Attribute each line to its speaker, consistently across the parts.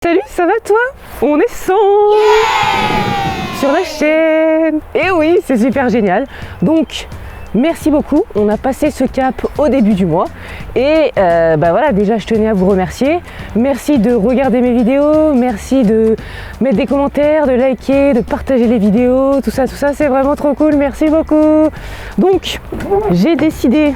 Speaker 1: Salut, ça va toi? On est 100 sur la chaîne. Et oui, c'est super génial. Donc, merci beaucoup. On a passé ce cap au début du mois. Et voilà, déjà, je tenais à vous remercier. Merci de regarder mes vidéos. Merci de mettre des commentaires, de liker, de partager les vidéos. Tout ça, c'est vraiment trop cool. Merci beaucoup. Donc, j'ai décidé,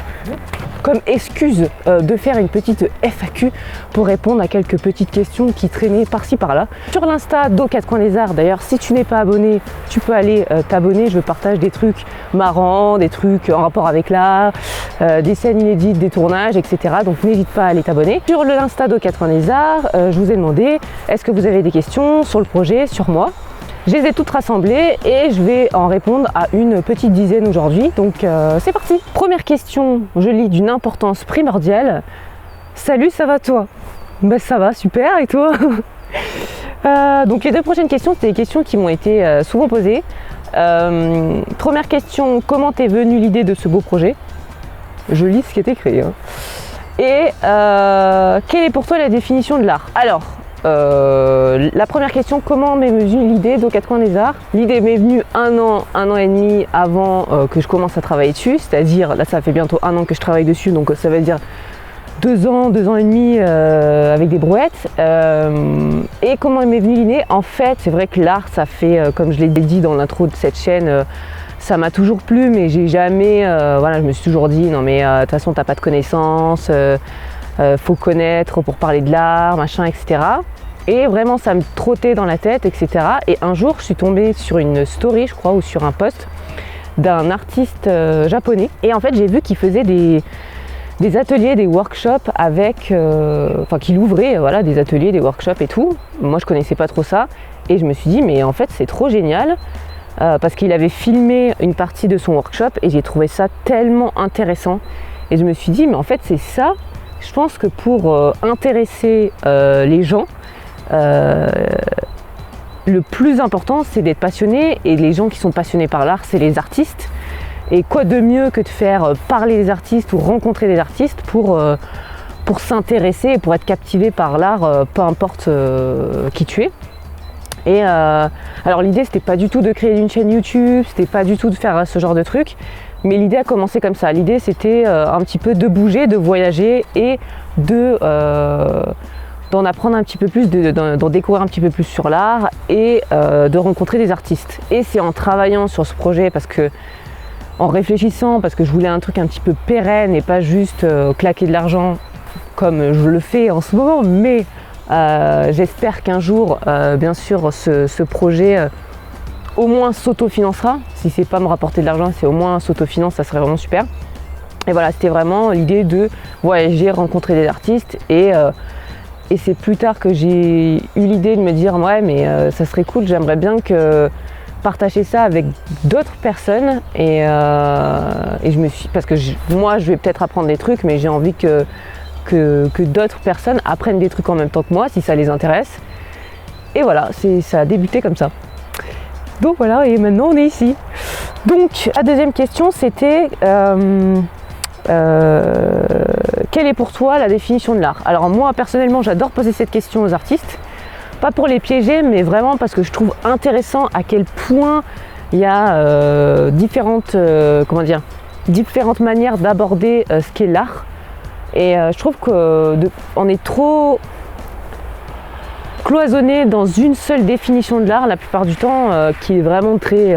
Speaker 1: comme excuse, de faire une petite FAQ pour répondre à quelques petites questions qui traînaient par-ci par-là. Sur l'Insta d'aux quatre coins des arts, d'ailleurs, si tu n'es pas abonné, tu peux aller t'abonner. Je partage des trucs marrants, des trucs en rapport avec l'art, des scènes inédites, des tournages, etc. Donc n'hésite pas à aller t'abonner. Sur l'Insta d'aux quatre coins des arts, je vous ai demandé, est-ce que vous avez des questions sur le projet, sur moi? Je les ai toutes rassemblées et je vais en répondre à une petite dizaine aujourd'hui. Donc c'est parti. Première question, je lis d'une importance primordiale. Salut, ça va toi? Ben ça va, super, et toi? Donc les deux prochaines questions, c'est des questions qui m'ont été souvent posées. Première question, comment t'es venue l'idée de ce beau projet? Je lis ce qui est écrit. Hein. Et quelle est pour toi la définition de l'art? Alors, la première question, comment m'est venue l'idée d'aux quatre coins des arts? L'idée m'est venue un an et demi avant que je commence à travailler dessus, c'est-à-dire, là ça fait bientôt un an que je travaille dessus, donc ça veut dire 2 ans et demi avec des brouettes. Et comment m'est venue l'idée? En fait, c'est vrai que l'art, ça fait, comme je l'ai dit dans l'intro de cette chaîne, ça m'a toujours plu, mais j'ai jamais, je me suis toujours dit, non mais de toute façon t'as pas de connaissances, faut connaître pour parler de l'art, machin, etc. Et vraiment ça me trottait dans la tête, etc. Et un jour je suis tombée sur une story, je crois, ou sur un post d'un artiste japonais. Et en fait j'ai vu qu'il faisait des ateliers, des workshops avec, qu'il ouvrait des ateliers, des workshops et tout. Moi je connaissais pas trop ça. Et je me suis dit mais en fait c'est trop génial. Parce qu'il avait filmé une partie de son workshop et j'ai trouvé ça tellement intéressant. Et je me suis dit mais en fait c'est ça. Je pense que pour intéresser les gens, le plus important c'est d'être passionné, et les gens qui sont passionnés par l'art c'est les artistes. Et quoi de mieux que de faire parler des artistes ou rencontrer des artistes pour s'intéresser et pour être captivé par l'art, peu importe qui tu es. Et alors l'idée c'était pas du tout de créer une chaîne YouTube, c'était pas du tout de faire ce genre de truc. Mais l'idée a commencé comme ça. L'idée c'était un petit peu de bouger, de voyager et d'en apprendre un petit peu plus, d'en découvrir un petit peu plus sur l'art et de rencontrer des artistes. Et c'est en travaillant sur ce projet, en réfléchissant, parce que je voulais un truc un petit peu pérenne et pas juste claquer de l'argent comme je le fais en ce moment. Mais j'espère qu'un jour, bien sûr, ce projet au moins s'autofinancera. Si c'est pas me rapporter de l'argent, c'est au moins s'autofinance, ça serait vraiment super. Et voilà, c'était vraiment l'idée de voyager, rencontrer des artistes. Et c'est plus tard que j'ai eu l'idée de me dire ouais mais ça serait cool, j'aimerais bien partager ça avec d'autres personnes. Et je me suis, parce que moi je vais peut-être apprendre des trucs, mais j'ai envie que d'autres personnes apprennent des trucs en même temps que moi si ça les intéresse. Et voilà, ça a débuté comme ça. Donc voilà, et maintenant on est ici. Donc la deuxième question c'était quelle est pour toi la définition de l'art? Alors moi personnellement j'adore poser cette question aux artistes, pas pour les piéger mais vraiment parce que je trouve intéressant à quel point il y a différentes manières d'aborder ce qu'est l'art. Et je trouve qu'on est trop cloisonné dans une seule définition de l'art la plupart du temps, qui est vraiment très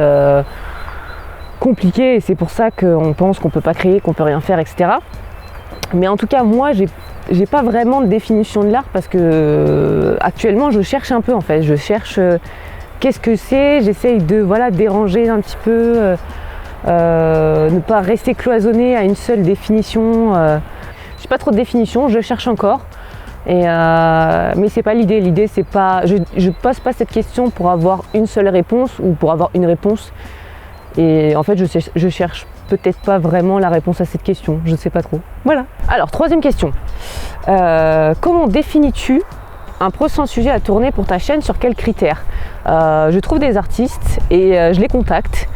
Speaker 1: compliqué, et c'est pour ça qu'on pense qu'on peut pas créer, qu'on peut rien faire, etc. Mais en tout cas moi j'ai pas vraiment de définition de l'art, parce que actuellement je cherche un peu, en fait, je cherche qu'est-ce que c'est, j'essaye de déranger un petit peu, ne pas rester cloisonné à une seule définition. J'ai pas trop de définition, je cherche encore. Mais c'est pas l'idée. L'idée c'est pas. Je pose pas cette question pour avoir une seule réponse ou pour avoir une réponse. Et en fait je cherche peut-être pas vraiment la réponse à cette question. Je sais pas trop. Voilà. Alors troisième question. Comment définis-tu un prochain sujet à tourner pour ta chaîne? Sur quels critères? Je trouve des artistes et je les contacte.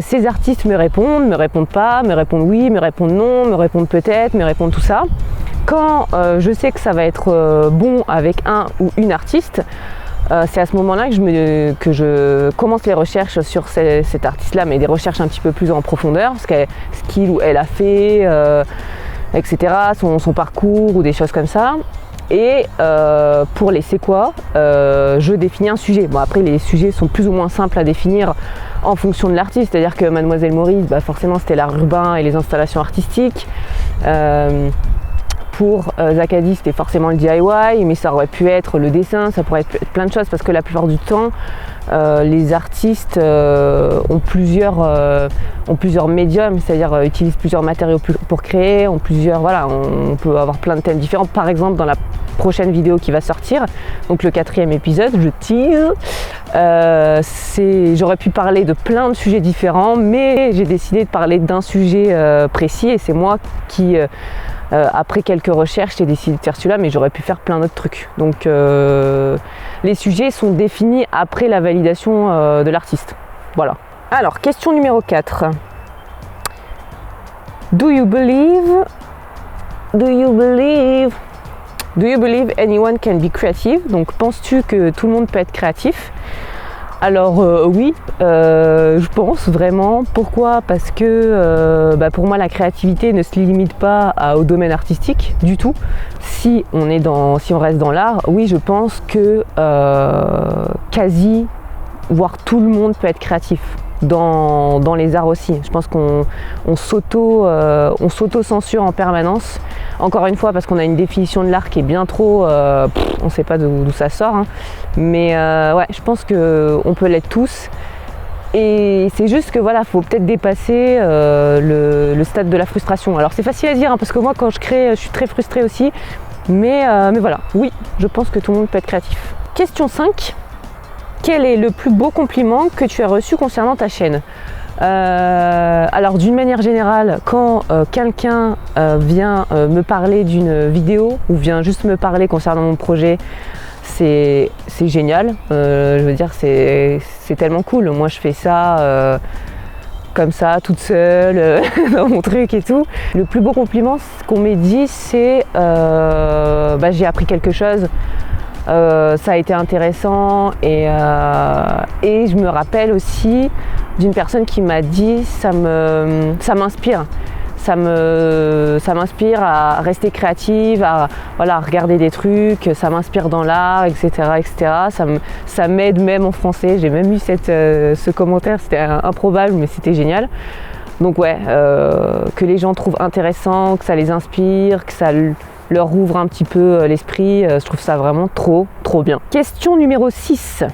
Speaker 1: Ces artistes me répondent pas, me répondent oui, me répondent non, me répondent peut-être, me répondent tout ça. quand je sais que ça va être bon avec un ou une artiste, c'est à ce moment-là que je commence les recherches sur cet artiste-là, mais des recherches un petit peu plus en profondeur, ce qu'il ou elle a fait, etc., son parcours ou des choses comme ça. Et pour les c'est quoi, je définis un sujet. Bon, après, les sujets sont plus ou moins simples à définir en fonction de l'artiste. C'est-à-dire que Mademoiselle Maurice, forcément, c'était l'art urbain et les installations artistiques. Pour Zakadi, c'était forcément le DIY, mais ça aurait pu être le dessin, ça pourrait être plein de choses, parce que la plupart du temps, les artistes ont plusieurs médiums, c'est-à-dire utilisent plusieurs matériaux pour créer, on peut avoir plein de thèmes différents. Par exemple, dans la prochaine vidéo qui va sortir, donc le 4e épisode, je tease, j'aurais pu parler de plein de sujets différents, mais j'ai décidé de parler d'un sujet précis, et c'est moi qui... après quelques recherches, j'ai décidé de faire celui-là, mais j'aurais pu faire plein d'autres trucs. Donc les sujets sont définis après la validation de l'artiste. Voilà. Alors, question numéro 4. Do you believe anyone can be creative? Donc, penses-tu que tout le monde peut être créatif? Alors oui, je pense vraiment. Pourquoi? Parce que pour moi la créativité ne se limite pas au domaine artistique du tout. Si on reste dans l'art, oui, je pense que voire tout le monde peut être créatif. Dans les arts aussi. Je pense qu'on s'auto-censure en permanence. Encore une fois, parce qu'on a une définition de l'art qui est bien trop... on ne sait pas d'où ça sort. Hein. Mais ouais, je pense qu'on peut l'être tous. Et c'est juste que voilà, faut peut-être dépasser le stade de la frustration. Alors c'est facile à dire, hein, parce que moi quand je crée, je suis très frustrée aussi. Mais voilà, oui, je pense que tout le monde peut être créatif. Question 5. Quel est le plus beau compliment que tu as reçu concernant ta chaîne? Alors d'une manière générale, quand quelqu'un vient me parler d'une vidéo ou vient juste me parler concernant mon projet, c'est génial. Je veux dire, c'est tellement cool. Moi je fais ça comme ça, toute seule, dans mon truc et tout. Le plus beau compliment qu'on m'ait dit, c'est j'ai appris quelque chose. Ça a été intéressant et je me rappelle aussi d'une personne qui m'a dit ça m'inspire à rester créative, à regarder des trucs, ça m'inspire dans l'art, etc. Ça m'aide même en français. J'ai même eu ce commentaire, c'était improbable mais c'était génial. Donc ouais, que les gens trouvent intéressant, que ça les inspire, que ça leur ouvre un petit peu l'esprit, je trouve ça vraiment trop bien. Question numéro 6.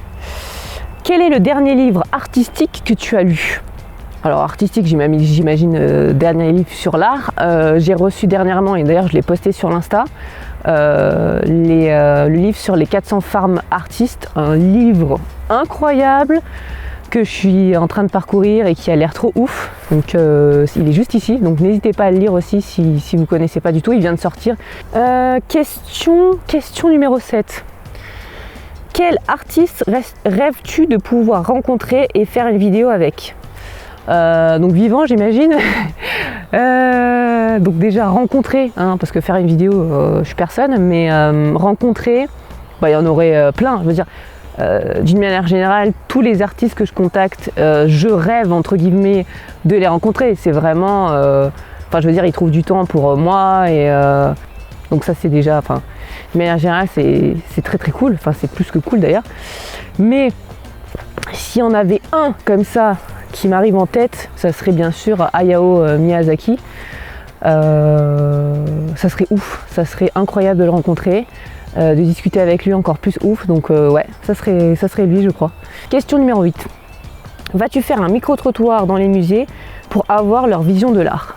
Speaker 1: Quel est le dernier livre artistique que tu as lu? Alors artistique, j'imagine dernier livre sur l'art. J'ai reçu dernièrement, et d'ailleurs je l'ai posté sur l'Insta, le livre sur les 400 femmes artistes, un livre incroyable que je suis en train de parcourir et qui a l'air trop ouf. Donc il est juste ici, donc n'hésitez pas à le lire aussi si vous ne connaissez pas du tout, il vient de sortir. Question numéro 7. Quel artiste rêves-tu de pouvoir rencontrer et faire une vidéo avec? Donc vivant, j'imagine. Donc déjà rencontrer, hein, parce que faire une vidéo, je suis personne, mais rencontrer, il y en aurait plein. Je veux dire, d'une manière générale, tous les artistes que je contacte, je rêve entre guillemets de les rencontrer. C'est vraiment, je veux dire, ils trouvent du temps pour moi et donc ça c'est déjà, d'une manière générale, c'est très cool. C'est plus que cool d'ailleurs. Mais s'il y en avait un comme ça qui m'arrive en tête, ça serait bien sûr Hayao Miyazaki. Ça serait ouf, ça serait incroyable de le rencontrer. De discuter avec lui encore plus ouf, donc ouais, ça serait lui je crois. Question numéro 8. Vas-tu faire un micro-trottoir dans les musées pour avoir leur vision de l'art?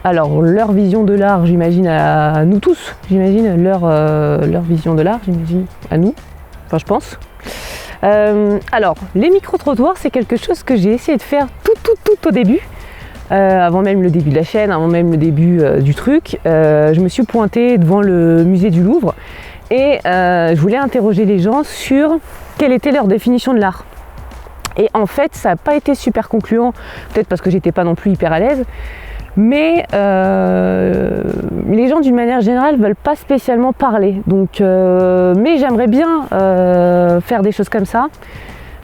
Speaker 1: Alors leur vision de l'art, j'imagine à nous tous, j'imagine leur vision de l'art, j'imagine à nous, je pense. Alors les micro-trottoirs, c'est quelque chose que j'ai essayé de faire tout au début. Avant même le début de la chaîne, avant même le début du truc, je me suis pointée devant le musée du Louvre et je voulais interroger les gens sur quelle était leur définition de l'art. Et en fait, ça n'a pas été super concluant, peut-être parce que j'étais pas non plus hyper à l'aise, Mais les gens d'une manière générale veulent pas spécialement parler. Donc, mais j'aimerais bien faire des choses comme ça.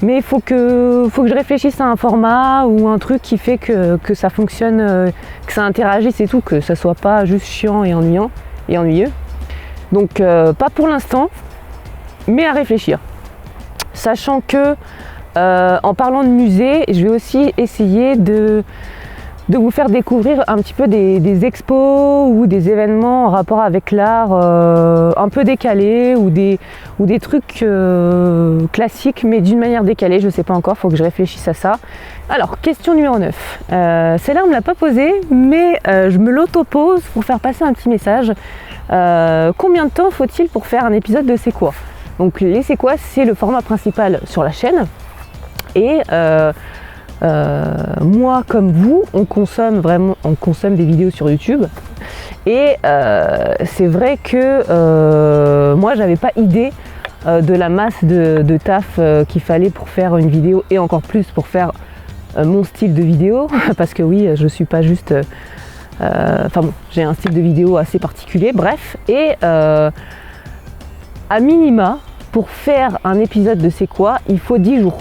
Speaker 1: Mais il faut que je réfléchisse à un format ou un truc qui fait que ça fonctionne, que ça interagisse et tout, que ça soit pas juste chiant et ennuyant et ennuyeux. Donc pas pour l'instant, mais à réfléchir. Sachant que en parlant de musée, je vais aussi essayer de vous faire découvrir un petit peu des expos ou des événements en rapport avec l'art un peu décalés ou des trucs classiques mais d'une manière décalée, je ne sais pas encore, il faut que je réfléchisse à ça. Alors, question numéro 9. Celle-là, on ne me l'a pas posée, mais je me l'auto-pose pour faire passer un petit message. Combien de temps faut-il pour faire un épisode de C'est quoi ? Donc les C'est quoi, c'est le format principal sur la chaîne. Et moi comme vous, on consomme des vidéos sur YouTube. Et c'est vrai que moi j'avais pas idée de la masse de taf qu'il fallait pour faire une vidéo et encore plus pour faire mon style de vidéo. Parce que oui, je suis pas juste... Enfin bon, j'ai un style de vidéo assez particulier, bref. Et à minima, pour faire un épisode de C'est quoi, il faut 10 jours.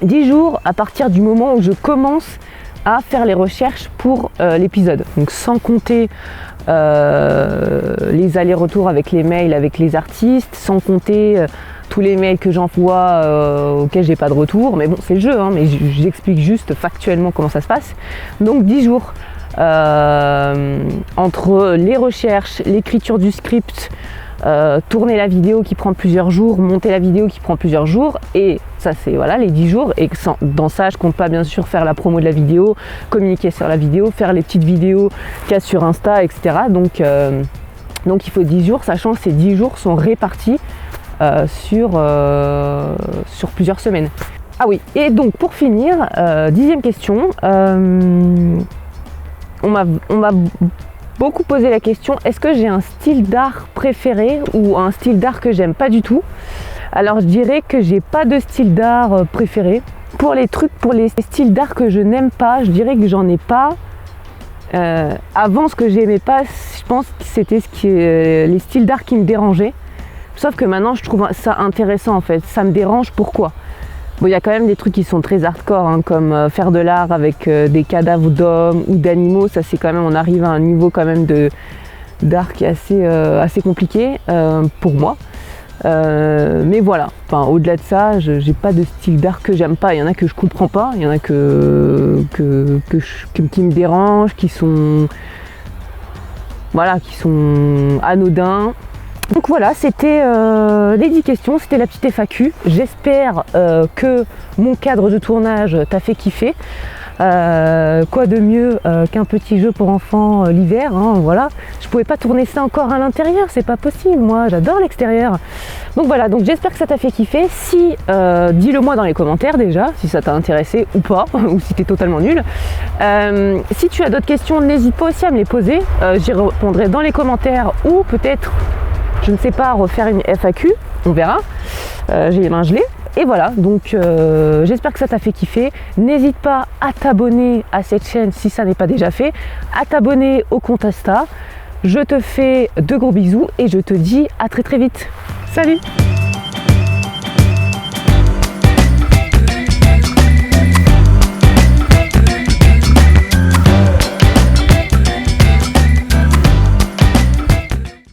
Speaker 1: 10 jours à partir du moment où je commence à faire les recherches pour l'épisode. Donc sans compter les allers-retours avec les mails avec les artistes, sans compter tous les mails que j'envoie auxquels j'ai pas de retour. Mais bon, c'est le jeu, hein, mais j'explique juste factuellement comment ça se passe. Donc 10 jours entre les recherches, l'écriture du script, tourner la vidéo qui prend plusieurs jours, monter la vidéo qui prend plusieurs jours, et ça c'est voilà les 10 jours. Et dans ça je compte pas bien sûr faire la promo de la vidéo, communiquer sur la vidéo, faire les petites vidéos qu'il y a sur Insta, etc. Donc il faut 10 jours, sachant que ces 10 jours sont répartis sur plusieurs semaines. Ah oui, et donc pour finir, 10e question, on m'a beaucoup posé la question, est-ce que j'ai un style d'art préféré ou un style d'art que j'aime pas du tout? Alors je dirais que j'ai pas de style d'art préféré. Pour les styles d'art que je n'aime pas, je dirais que j'en ai pas. Avant, ce que j'aimais pas, je pense que c'était les styles d'art qui me dérangeaient. Sauf que maintenant je trouve ça intéressant en fait. Ça me dérange, pourquoi? Bon, il y a quand même des trucs qui sont très hardcore, hein, comme faire de l'art avec des cadavres d'hommes ou d'animaux. Ça, c'est quand même, on arrive à un niveau quand même d'art qui est assez compliqué pour moi. Mais voilà, enfin, au-delà de ça, j'ai pas de style d'art que j'aime pas. Il y en a que je comprends pas, il y en a qui me dérangent, qui sont anodins. Donc voilà, c'était les 10 questions, c'était la petite FAQ. J'espère que mon cadre de tournage t'a fait kiffer. Quoi de mieux qu'un petit jeu pour enfants l'hiver, hein, voilà. Je pouvais pas tourner ça encore à l'intérieur, c'est pas possible, moi j'adore l'extérieur. Donc voilà, donc j'espère que ça t'a fait kiffer. Si, dis-le moi dans les commentaires déjà, si ça t'a intéressé ou pas, ou si t'es totalement nul. Si tu as d'autres questions, n'hésite pas aussi à me les poser, j'y répondrai dans les commentaires ou peut-être, je ne sais pas, refaire une FAQ, on verra, j'ai les mains gelées. Et voilà, donc j'espère que ça t'a fait kiffer. N'hésite pas à t'abonner à cette chaîne si ça n'est pas déjà fait, à t'abonner au compte Insta. Je te fais de gros bisous et je te dis à très très vite. Salut!